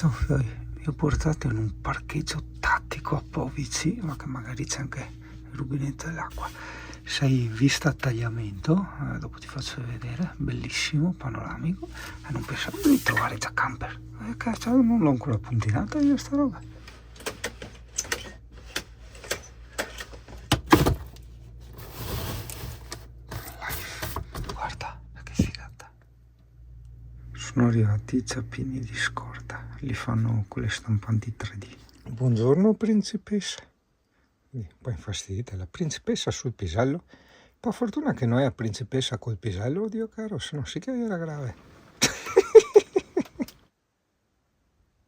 Ciao Fioi, vi ho portato in un parcheggio tattico a Povici, ma che magari c'è anche il rubinetto dell'acqua. Sei vista a tagliamento, dopo ti faccio vedere, bellissimo, panoramico, e non pensavo di trovare già camper. Cazzo, non l'ho ancora puntinata io sta roba. Guarda, che figata. Sono arrivati i zappini di scorta, li fanno con le stampanti 3D. Buongiorno principessa. Poi infastidita la principessa sul pisello. Per fortuna che noi a principessa col pisello, Dio caro, se no sì che era grave.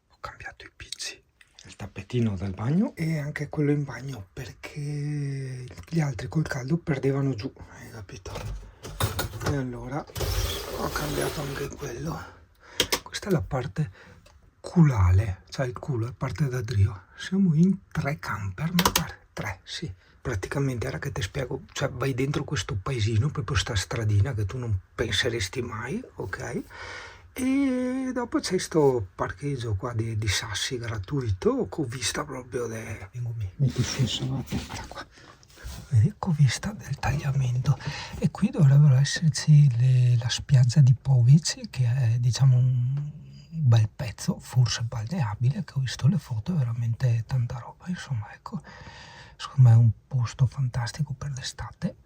Ho cambiato i pizzi, il tappetino del bagno e anche quello in bagno, perché gli altri col caldo perdevano giù, hai capito? E allora ho cambiato anche quello. Questa è la parte culale, cioè il culo, è parte da Drio. Siamo in 3 camper, ma guarda, 3, sì. Praticamente, ora che ti spiego, cioè vai dentro questo paesino, proprio sta stradina che tu non penseresti mai, ok? E dopo c'è sto parcheggio qua di sassi gratuito, con vista proprio metti su il salotto, guarda qua. Vedi, con vista del tagliamento. E qui dovrebbero esserci la spiaggia di Povici, che è, diciamo, un bel pezzo, forse balneabile, che ho visto le foto, è veramente tanta roba, insomma, ecco. Secondo me è un posto fantastico per l'estate.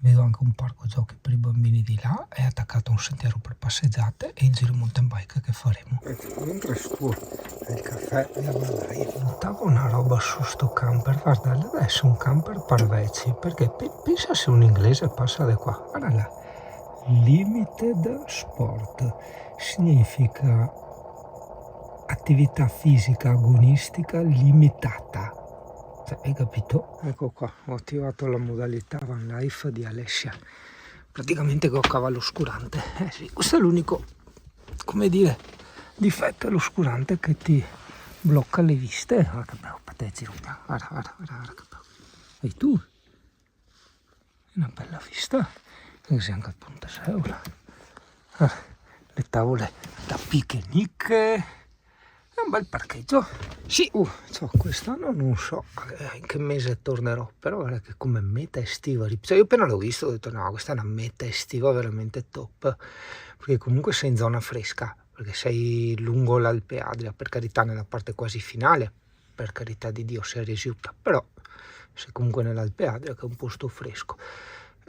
Vedo anche un parco giochi per i bambini di là, è attaccato a un sentiero per passeggiate e il giro mountain bike che faremo. Mentre sto il caffè e notavo una roba su sto camper, guarda, deve essere un camper parveci, perché pensa se un inglese passa da qua, guarda là, limited sport, significa attività fisica agonistica limitata. Hai capito? Ecco qua, ho attivato la modalità Van Life di Alessia, praticamente con cavallo oscurante. Sì, questo è l'unico, come dire, difetto, è l'oscurante che ti blocca le viste. Guarda che bello, patezzi, guarda che bello. E tu? Una bella vista, che sei anche al Ponte Seula. Le tavole da picnic. È un bel parcheggio. Sì, quest'anno non so in che mese tornerò, però guarda che come meta estiva, cioè io appena l'ho visto ho detto no, questa è una meta estiva veramente top, perché comunque sei in zona fresca, perché sei lungo l'Alpe Adria, per carità nella parte quasi finale, per carità di Dio sei a Resiuta, però sei comunque nell'Alpe Adria che è un posto fresco.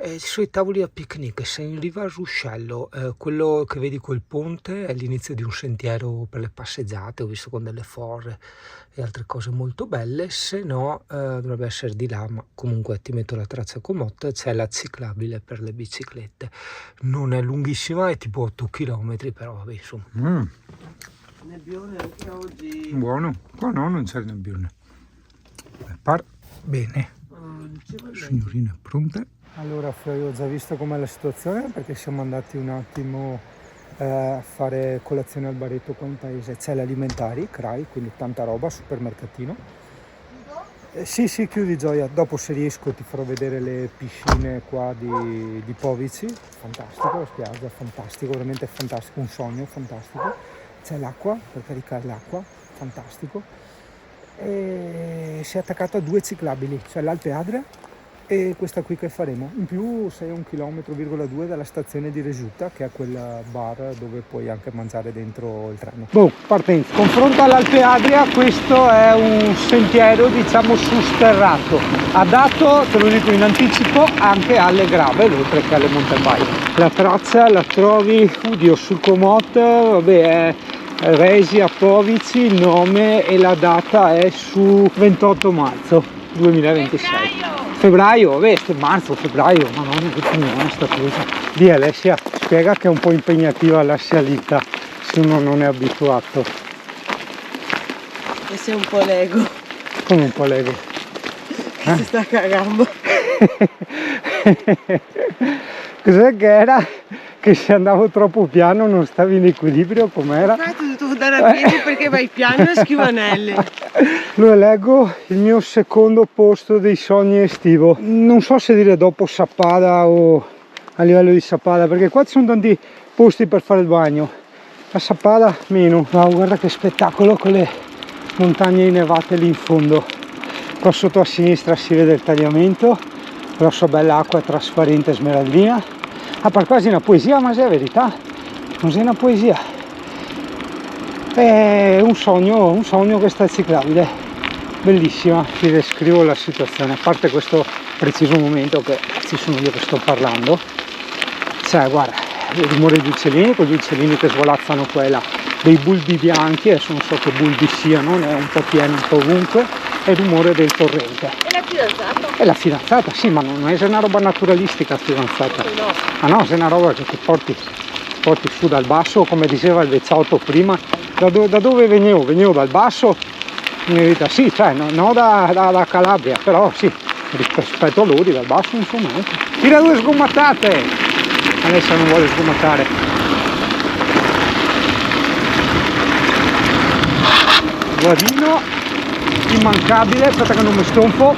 Ci sono i tavoli da picnic, sei in riva al ruscello, quello che vedi col ponte è l'inizio di un sentiero per le passeggiate, ho visto con delle forre e altre cose molto belle, se no dovrebbe essere di là, ma comunque ti metto la traccia comotta, c'è la ciclabile per le biciclette, non è lunghissima, è tipo 8 km, però vabbè insomma. Nebbione anche oggi. Buono, qua no, non c'è il nebbione. Bene, signorine pronte? Allora ho già visto com'è la situazione, perché siamo andati un attimo a fare colazione al baretto qua in paese. C'è l'alimentari, CRAI, quindi tanta roba, supermercatino. Sì, chiudi Gioia, dopo se riesco ti farò vedere le piscine qua di Povici, fantastico, la spiaggia, fantastico, veramente fantastico, un sogno fantastico. C'è l'acqua per caricare l'acqua, fantastico. E si è attaccato a 2 ciclabili, cioè l'Alpe Adria e questa qui che faremo. In più sei a 1,2 km dalla stazione di Resiuta, che è quel bar dove puoi anche mangiare dentro il treno. Partenza. Confronto all'Alpe Adria, questo è un sentiero diciamo susterrato, adatto, te lo dico in anticipo, anche alle gravel oltre che alle mountain bike. La traccia la trovi, sul Comot, vabbè, è Resi a Povici, il nome e la data è su 28 marzo 2026. Febbraio, febbraio, ma non è che finita sta cosa. Di Alessia, spiega che è un po' impegnativa la salita se uno non è abituato. E sei un po' lego. Come un po' lego? Che si sta cagando. Cos'è che era? Che se andavo troppo piano non stavi in equilibrio, com'era? Infatti ho dovuto andare a piedi perché vai piano e schivanelle. Lo eleggo il mio secondo posto dei sogni estivo. Non so se dire dopo Sappada o a livello di Sappada, perché qua ci sono tanti posti per fare il bagno. La Sappada meno. Wow, guarda che spettacolo con le montagne innevate lì in fondo. Qua sotto a sinistra si vede il tagliamento, la sua bella acqua trasparente smeraldina. Par quasi una poesia, ma è verità, non è una poesia. È un sogno questa ciclabile, bellissima. Vi descrivo la situazione, a parte questo preciso momento che ci sono io che sto parlando. Cioè, guarda, il rumore degli uccellini, con gli uccellini che svolazzano qua e là, dei bulbi bianchi, adesso non so che bulbi siano, ne è un po' pieno un po' ovunque, e il rumore del torrente. E la fidanzata? È la fidanzata, sì, ma non è una roba naturalistica fidanzata. No. Ah no, è una roba che ti porti su dal basso, come diceva il vecchiotto prima. Da dove venivo? Venivo dal basso, in verità sì, cioè no da Calabria, però sì, rispetto a Lodi, dal basso insomma. Tira 2 sgommatate! Alessia non vuole sgomatare. Guadino immancabile, aspetta che non mi stonfo.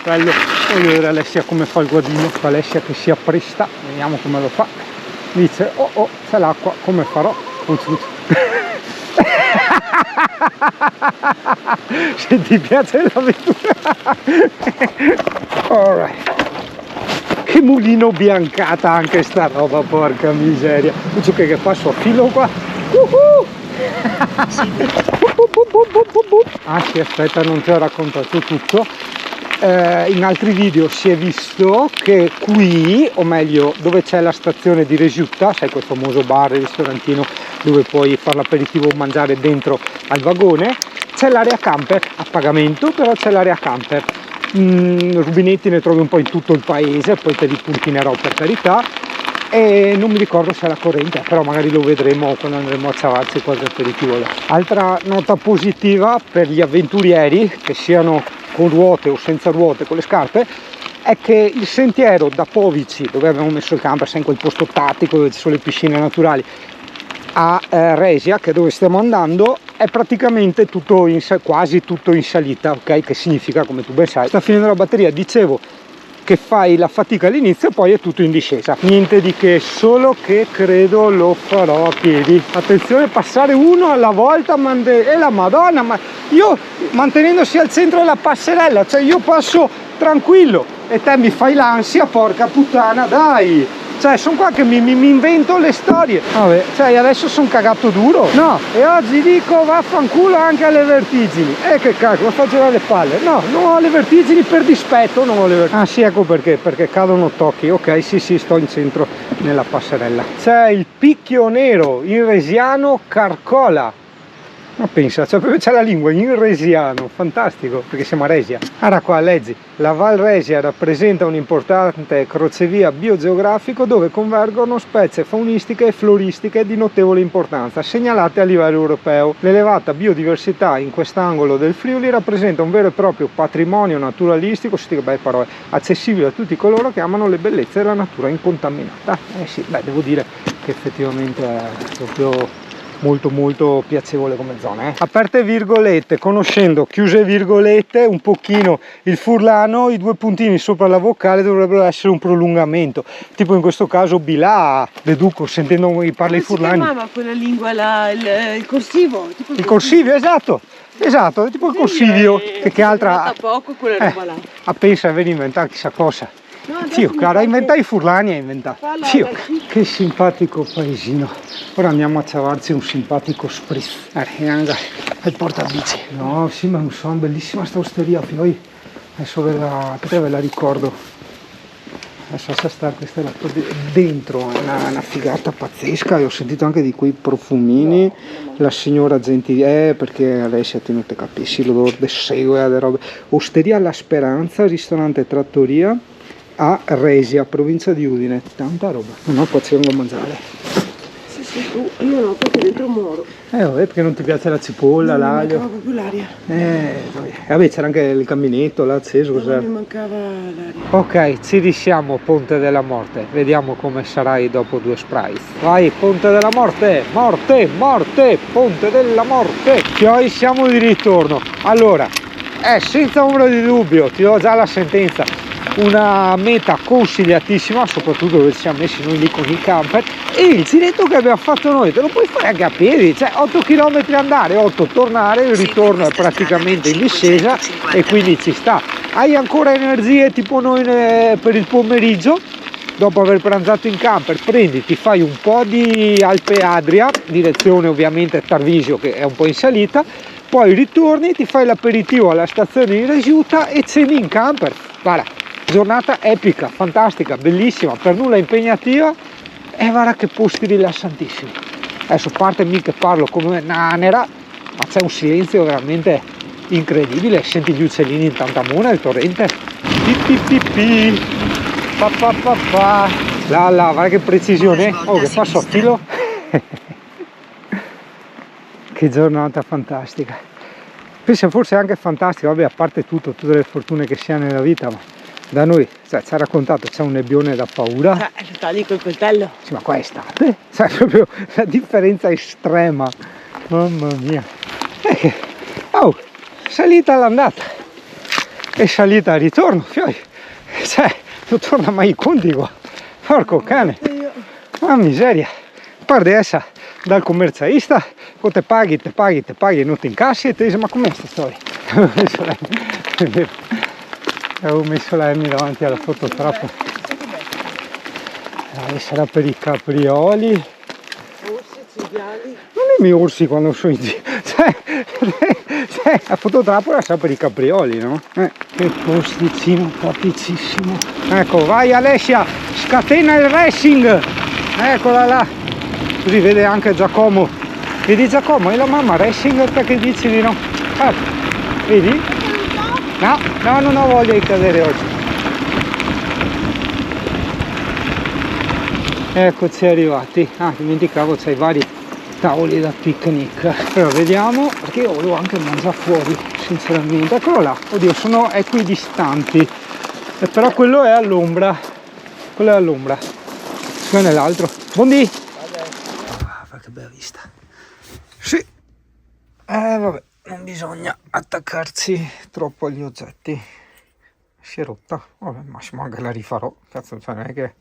Bello, voglio vedere Alessia come fa il guadino. Alessia che si appresta, vediamo come lo fa. Dice oh c'è l'acqua, come farò? Se ti piace l'avventura. Alright. Che mulino biancata anche sta roba, porca miseria. Dice che passo a filo qua. Ah sì, aspetta, non ti ho raccontato tutto. In altri video si è visto che qui, o meglio dove c'è la stazione di Resiutta, sai quel famoso bar, ristorantino dove puoi fare l'aperitivo o mangiare dentro al vagone, c'è l'area camper a pagamento, però c'è l'area camper. Rubinetti ne trovi un po' in tutto il paese, poi te li puntinerò per carità, e non mi ricordo se è la corrente, però magari lo vedremo quando andremo a ciavarci qualche aperitivo là. Altra nota positiva per gli avventurieri, che siano con ruote o senza ruote, con le scarpe, è che il sentiero da Povici, dove abbiamo messo il camper, sai, in quel posto tattico dove ci sono le piscine naturali, a Resia, che è dove stiamo andando, è praticamente tutto quasi tutto in salita, ok? Che significa, come tu ben sai, sta finendo la batteria. Dicevo che fai la fatica all'inizio e poi è tutto in discesa, niente di che, solo che credo lo farò a piedi. Attenzione, passare uno alla volta e la madonna, ma io mantenendosi al centro della passerella, cioè io passo tranquillo e te mi fai l'ansia, porca puttana, dai. Cioè sono qua che mi invento le storie. Vabbè, cioè adesso sono cagato duro. No, e oggi dico vaffanculo anche alle vertigini. Che cacchio, mi fa girare le palle. No, non ho le vertigini per dispetto, non ho le vertigini. Ah sì, ecco perché cadono tocchi. Ok, sì, sto in centro nella passerella. C'è il picchio nero in resiano Carcola. Ma pensa, cioè proprio c'è la lingua in resiano, fantastico, perché siamo a Resia. Allora qua, leggi, la Val Resia rappresenta un importante crocevia biogeografico dove convergono specie faunistiche e floristiche di notevole importanza, segnalate a livello europeo. L'elevata biodiversità in quest'angolo del Friuli rappresenta un vero e proprio patrimonio naturalistico, che belle parole, accessibile a tutti coloro che amano le bellezze della natura incontaminata. Sì, beh, devo dire che effettivamente è proprio molto piacevole come zona, aperte virgolette, conoscendo chiuse virgolette un pochino il furlano, i 2 puntini sopra la vocale dovrebbero essere un prolungamento, tipo in questo caso Bilà, deduco, sentendo come parla i furlani. Come si chiamava quella lingua là, il corsivo? Tipo il corsivio, esatto, è tipo il corsivio, che altra poco quella roba là. Pensa a venire a inventare chissà cosa. No, Zio, caro, a inventare i furlani, a inventare. Zio, che simpatico paesino. Ora andiamo a ciavarci un simpatico spritz. Il portabici. No, sì, ma non so, bellissima sta osteria. Poi adesso ve la ricordo. Adesso lascia stare, questa è la dentro, è una figata pazzesca. E ho sentito anche di quei profumini. La signora gentile, perché Alessia te capisci l'odore del segue, le robe. Osteria La Speranza, ristorante e trattoria a Resia, provincia di Udine. Tanta roba. No, qua c'è da mangiare. Sì, io no, perché dentro muoro. Vabbè, perché non ti piace la cipolla, l'aglio? Mi mancava proprio l'aria. Vabbè, c'era anche il caminetto là acceso. No, mi mancava l'aria. Ok, ci diciamo Ponte della Morte. Vediamo come sarai dopo 2 spray. Vai, Ponte della Morte! Morte! Ponte della Morte! Poi siamo di ritorno. Allora, senza ombra di dubbio, ti do già la sentenza. una meta consigliatissima, soprattutto dove ci siamo messi noi lì con il camper. E il giretto che abbiamo fatto noi te lo puoi fare anche a piedi, cioè 8 km andare, 8 tornare, il ritorno è praticamente in discesa e quindi ci sta. Hai ancora energie tipo noi per il pomeriggio, dopo aver pranzato in camper prendi, ti fai un po' di Alpe Adria, direzione ovviamente Tarvisio che è un po' in salita, poi ritorni, ti fai l'aperitivo alla stazione di Resiuta e ceni in camper. Guarda, giornata epica, fantastica, bellissima, per nulla impegnativa e guarda che posti rilassantissimi. Adesso partemi che parlo come nanera, ma c'è un silenzio veramente incredibile, senti gli uccellini in Tantamona, il torrente, pi, pa, pa, pa, pa. Là, guarda che precisione, oh che passo a filo. Che giornata fantastica. Penso forse anche fantastica, vabbè, a parte tutto, tutte le fortune che si ha nella vita, ma da noi, cioè, ci ha raccontato, c'è un nebbione da paura. Lo tagli col coltello? Sì, ma qua è estate, cioè proprio la differenza estrema, mamma mia. Oh, salita all'andata e salita al ritorno, fioi, cioè, non torna mai i conti qua, porco cane, ma miseria. Parte essa dal commercialista, poi te paghi e non ti incassi e ti dici ma com'è questa storia? Avevo messo la M davanti alla fototrappola. Sarà per i caprioli. Orsi, cinghiali. Non è miei orsi quando sono in giro. Cioè, la fototrappola sarà per i caprioli, no? Che posticino praticissimo. Ecco, vai Alessia, scatena il racing. Eccola là. Così vede anche Giacomo. Vedi Giacomo, e la mamma racing perché dici di no? Vedi? No, non ho voglia di cadere oggi. Eccoci arrivati. Dimenticavo, c'hai vari tavoli da picnic. Però vediamo, perché io volevo anche mangiare fuori, sinceramente. Eccolo là, oddio, sono equidistanti. Però quello è all'ombra. Quello è all'ombra. Quello è l'altro. Buondì! Che bella vista. Sì. Vabbè, non bisogna attaccarsi troppo agli oggetti. Si è rotta. Vabbè, massimo anche la rifarò. Cazzo, cioè non è che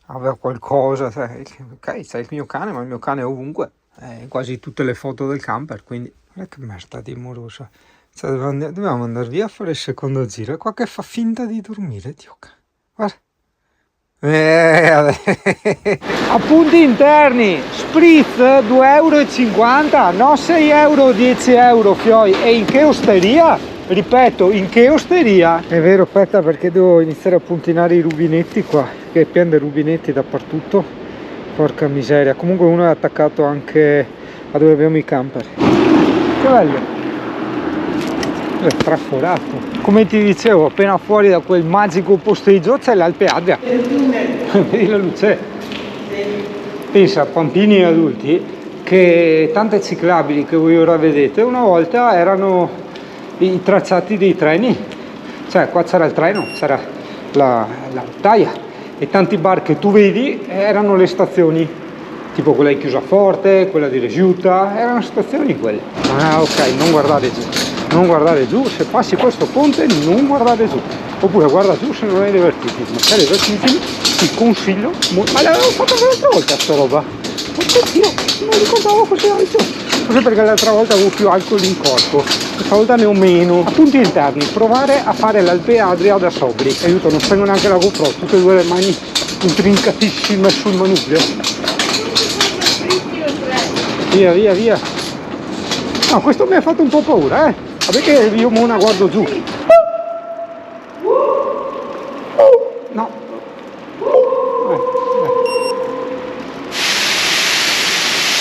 aveva qualcosa. Cioè, ok, c'è il mio cane, ma il mio cane è ovunque. In quasi tutte le foto del camper, quindi. Guarda che merda di morosa. Cioè, dobbiamo andare via a fare il secondo giro. E qua che fa finta di dormire, Dio. Guarda. Appunti interni, spritz 2,50 €, no 6 €, 10 €, fioi. E in che osteria? Ripeto, in che osteria? È vero, aspetta, perché devo iniziare a puntinare i rubinetti qua, che è pieno di rubinetti dappertutto. Porca miseria. Comunque uno è attaccato anche a dove abbiamo i camper. Che bello. È traforato. Come ti dicevo, appena fuori da quel magico posteggio c'è l'Alpe Adria. Vedi la luce? Pensa, bambini e adulti, che tante ciclabili che voi ora vedete una volta erano i tracciati dei treni. Cioè qua c'era il treno, c'era la rotaia e tanti bar che tu vedi erano le stazioni, tipo quella di Chiusaforte, quella di Resiuta, erano stazioni quelle. Ok, non guardare giù. Non guardare giù, se passi questo ponte non guardare giù, oppure guarda giù se non hai le vertigini. Ma se hai le vertigini ti consiglio, ma l'avevo fatto anche l'altra volta sta roba, oddio, non ricordavo così alto, forse perché l'altra volta avevo più alcol in corpo, questa volta ne ho meno. Appunti interni, provare a fare l'Alpe Adria da sobri, aiuto, non prendo neanche la GoPro, tutte e due le mani intrincatissime sul manubrio. Via. No, questo mi ha fatto un po' paura, perché io Mona guardo giù. No.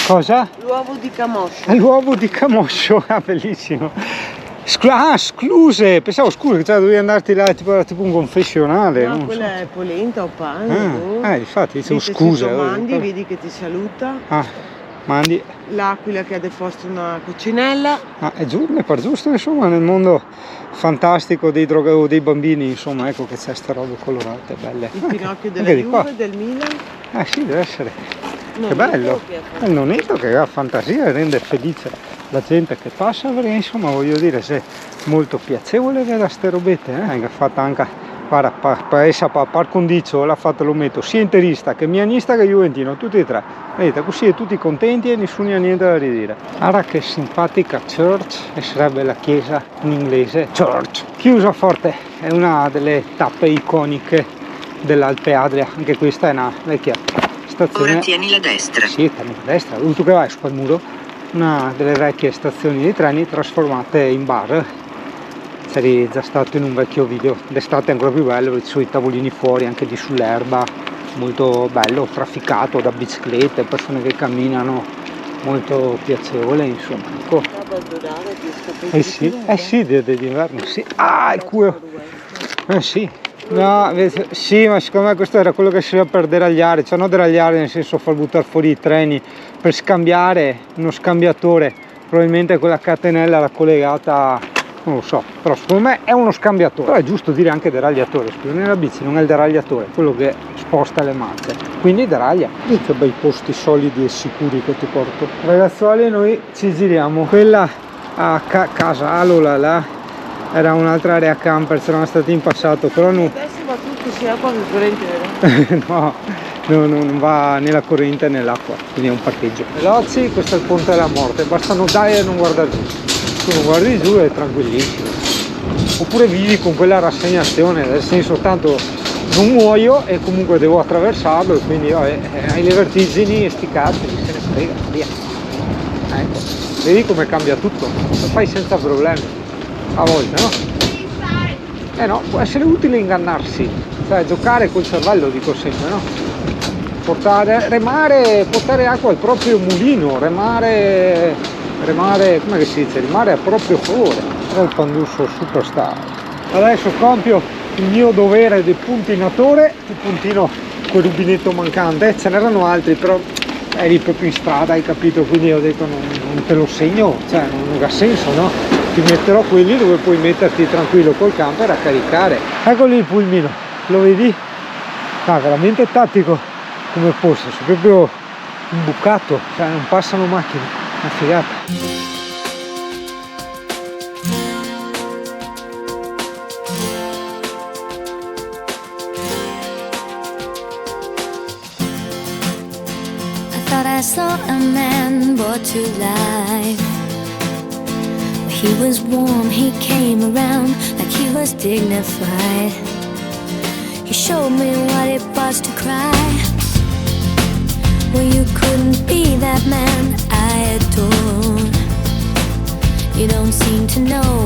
Cosa? L'uovo di camoscio. L'uovo di camoscio, bellissimo. Scluse, pensavo scusa, cioè dovevi andarti là, tipo un confessionale. No, quella so. È polenta o pane. Infatti dicevo scusa. Mandi, vedi che ti saluta. Mandi. L'aquila che ha deposto una coccinella. È giusto, mi pare giusto, insomma, nel mondo fantastico dei dei bambini, insomma, ecco che c'è sta roba colorate, belle. Il Pinocchio della Juve, del Milan. Sì, deve essere. Che bello. Il nonnetto che ha fantasia e rende felice la gente che passa, perché insomma voglio dire, se è molto piacevole vedere ste robette, che è fatta anche guarda, par condicio l'ha fatto, lo metto sia interista che milanista che juventino, tutti e tre, vedete, così tutti contenti e nessuno ha niente da ridire. Guarda che simpatica church, e sarebbe la chiesa in inglese church. Chiusa forte, è una delle tappe iconiche dell'Alpe Adria, anche questa è una vecchia stazione. Ora tieni la destra. Sì, tieni la destra, tu che vai su quel muro, una delle vecchie stazioni di treni trasformate in bar. Sei già stato in un vecchio video, d'estate è ancora più bello, ci sono i tavolini fuori anche lì sull'erba, molto bello, trafficato da biciclette, persone che camminano, molto piacevole, insomma, ecco. Sì, d'inverno, sì. Ah, il culo! Sì. No, sì, ma secondo me questo era quello che si doveva per deragliare, cioè non deragliare nel senso far buttare fuori i treni, per scambiare uno scambiatore, probabilmente quella catenella era collegata, non lo so, però secondo me è uno scambiatore, però è giusto dire anche deragliatore, scusa, nella bici non è il deragliatore, quello che sposta le marce, quindi deraglia. E che bei posti solidi e sicuri che ti porto. Ragazzuoli, noi ci giriamo, quella a casa Alola là era un'altra area camper, c'erano stati in passato, però no. Adesso va tutto sia acqua che corrente, vero? No, non va né la corrente né l'acqua, quindi è un parcheggio. Veloci, questo è il ponte della morte, basta notare e non guardare giù. Tu non guardi giù è tranquillissimo. Oppure vivi con quella rassegnazione, nel senso tanto non muoio e comunque devo attraversarlo e quindi hai le vertigini e sti cazzi, se ne frega, via. Ecco, vedi come cambia tutto, lo fai senza problemi. A volte no? No, può essere utile ingannarsi, cioè giocare col cervello, dico sempre, no? Remare, portare acqua al proprio mulino, remare, come si dice? Remare a proprio favore. Era il Pandusso Superstar. Adesso compio il mio dovere di puntinatore, il puntino col rubinetto mancante, ce n'erano altri, però eri proprio in strada, hai capito? Quindi ho detto non te lo segno, cioè non ha senso, no? Ti metterò quelli dove puoi metterti tranquillo col camper a caricare. Ecco lì il pulmino, lo vedi? Ah, veramente tattico come posto, è proprio imbucato, cioè non passano macchine, una figata. I thought I saw a man brought to life. He was warm, he came around like he was dignified. He showed me what it was to cry. Well, you couldn't be that man I adored. You don't seem to know